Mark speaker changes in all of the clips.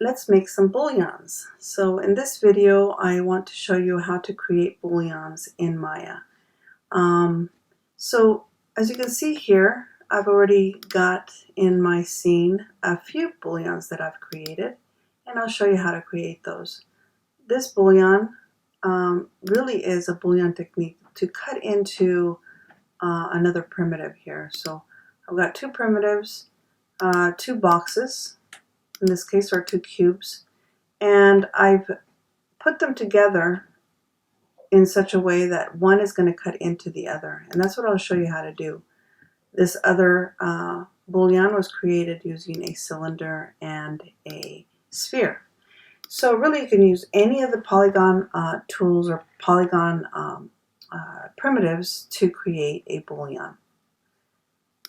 Speaker 1: let's make some booleans. So in this video, I want to show you how to create booleans in Maya. So as you can see here, I've already got in my scene a few booleans that I've created, and I'll show you how to create those. This boolean really is a boolean technique to cut into another primitive here. So I've got two primitives, two boxes, in this case are two cubes, and I've put them together in such a way that one is going to cut into the other, and that's what I'll show you how to do. This other boolean was created using a cylinder and a sphere. So really you can use any of the polygon tools or polygon primitives to create a boolean.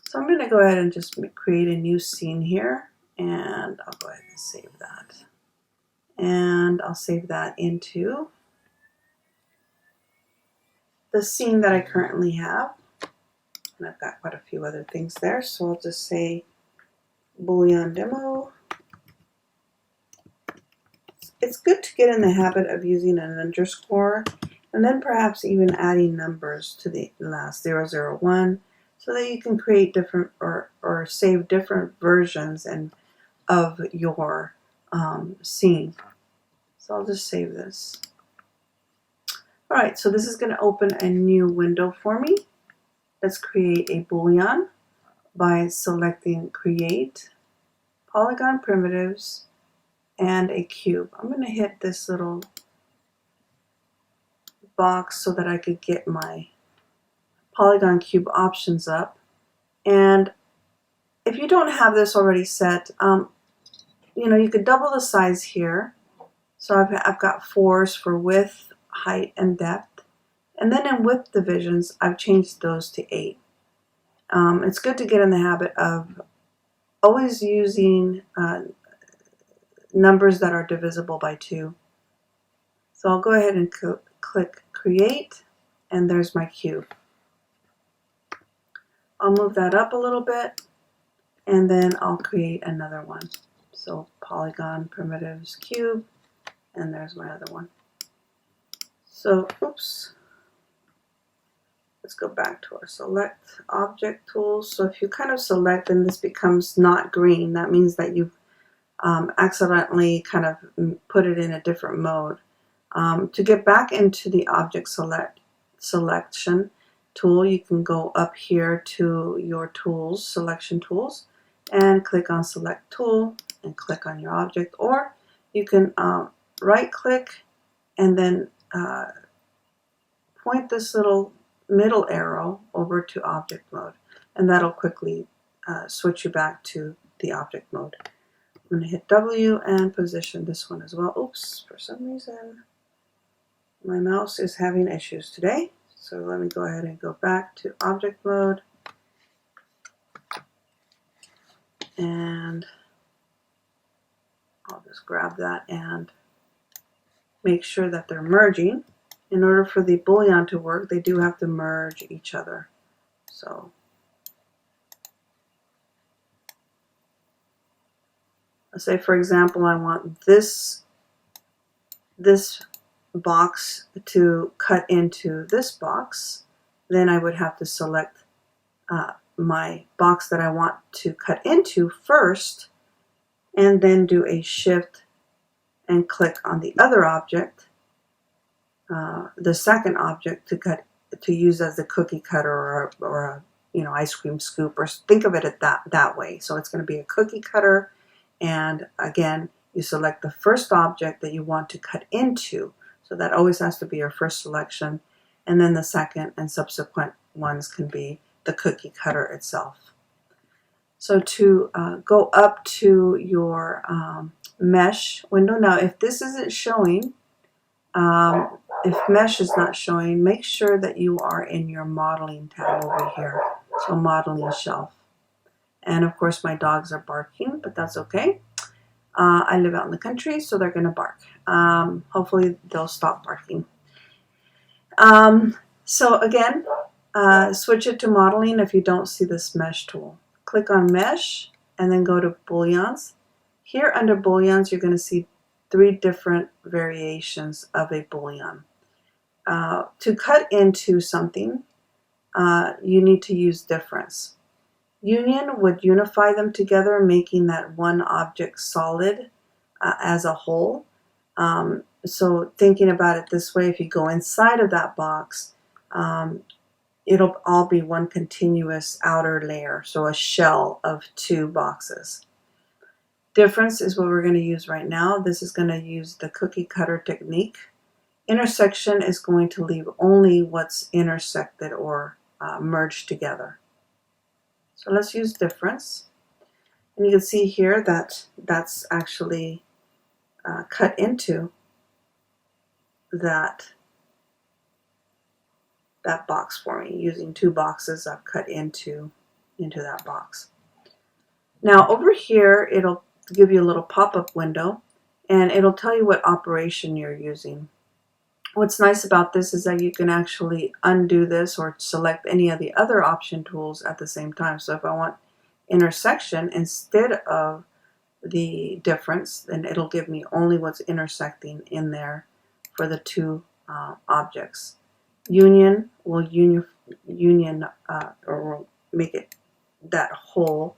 Speaker 1: So I'm going to go ahead and just create a new scene here, and I'll go ahead and save that. And I'll save that into the scene that I currently have. And I've got quite a few other things there, so I'll just say Boolean demo. It's good to get in the habit of using an underscore and then perhaps even adding numbers to the last 001 so that you can create different or save different versions of your scene. So I'll just save this. Alright, so this is going to open a new window for me. Let's create a boolean by selecting Create, Polygon Primitives, and a cube. I'm going to hit this little box so that I could get my polygon cube options up. And if you don't have this already set, you could double the size here. So I've got 4s for width, height, and depth. And then in width divisions, I've changed those to 8. It's good to get in the habit of always using numbers that are divisible by 2. So I'll go ahead and click Create, and there's my cube. I'll move that up a little bit, and then I'll create another one. So Polygon Primitives Cube, and there's my other one. So, oops. Let's go back to our Select Object tools. So if you kind of select and this becomes not green, that means that you've accidentally kind of put it in a different mode. To get back into the Object Selection tool, you can go up here to your tools, Selection Tools, and click on Select Tool and click on your object, or you can right click and then point this little middle arrow over to object mode, and that'll quickly switch you back to the object mode. I'm going to hit W and position this one as well. Oops, for some reason my mouse is having issues today, so let me go ahead and go back to object mode, and I'll just grab that and make sure that they're merging. In order for the boolean to work, they do have to merge each other. So let's say, for example, I want this box to cut into this box. Then I would have to select my box that I want to cut into first, and then do a shift and click on the other object, the second object to use as a cookie cutter or a ice cream scoop, or think of it that way. So it's going to be a cookie cutter, and again you select the first object that you want to cut into. So that always has to be your first selection, and then the second and subsequent ones can be the cookie cutter itself. So to go up to your mesh window, now if this isn't showing, if mesh is not showing, make sure that you are in your modeling tab over here. So modeling shelf. And of course my dogs are barking, but that's okay. I live out in the country, so they're going to bark. Hopefully they'll stop barking. So again, switch it to modeling if you don't see this mesh tool. Click on mesh and then go to booleans. Here under Booleans, you're going to see 3 different variations of a Boolean. To cut into something, you need to use difference. Union would unify them together, making that one object solid as a whole. So thinking about it this way, if you go inside of that box, it'll all be one continuous outer layer, so a shell of 2 boxes. Difference is what we're going to use right now. This is going to use the cookie cutter technique. Intersection is going to leave only what's intersected or merged together. So let's use difference. And you can see here that that's actually cut into that box for me. Using 2 boxes, I've cut into that box. Now over here, it'll give you a little pop-up window, and it'll tell you what operation you're using. What's nice about this is that you can actually undo this or select any of the other option tools at the same time. So if I want intersection instead of the difference, then it'll give me only what's intersecting in there for the 2 objects. Union will or will make it that whole.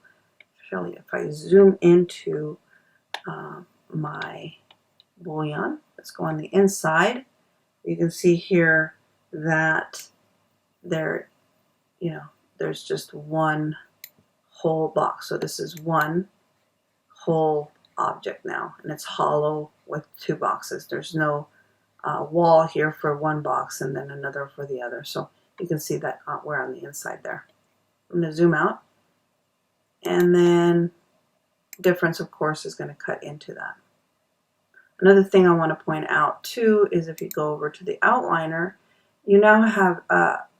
Speaker 1: Actually, if I zoom into my Boolean, let's go on the inside. You can see here that there's just one whole box. So this is one whole object now, and it's hollow with 2 boxes. There's no wall here for one box and then another for the other. So you can see that we're on the inside there. I'm going to zoom out, and then difference, of course, is going to cut into that. Another thing I want to point out too is if you go over to the outliner, you now have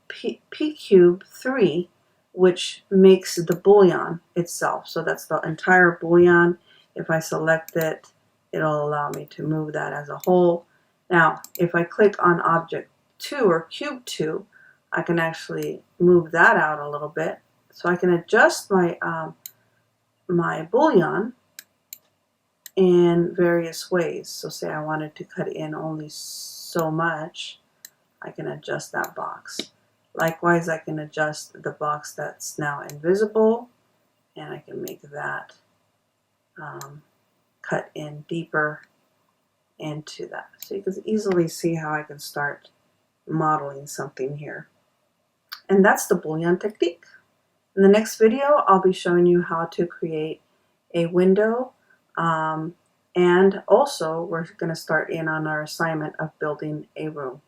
Speaker 1: P cube 3, which makes the Boolean itself. So that's the entire Boolean. If I select it, it'll allow me to move that as a whole. Now, if I click on object 2 or cube 2, I can actually move that out a little bit. So I can adjust my my Boolean in various ways. So say I wanted to cut in only so much, I can adjust that box. Likewise, I can adjust the box that's now invisible, and I can make that cut in deeper into that. So you can easily see how I can start modeling something here. And that's the Boolean technique. In the next video, I'll be showing you how to create a window, and also we're going to start in on our assignment of building a room.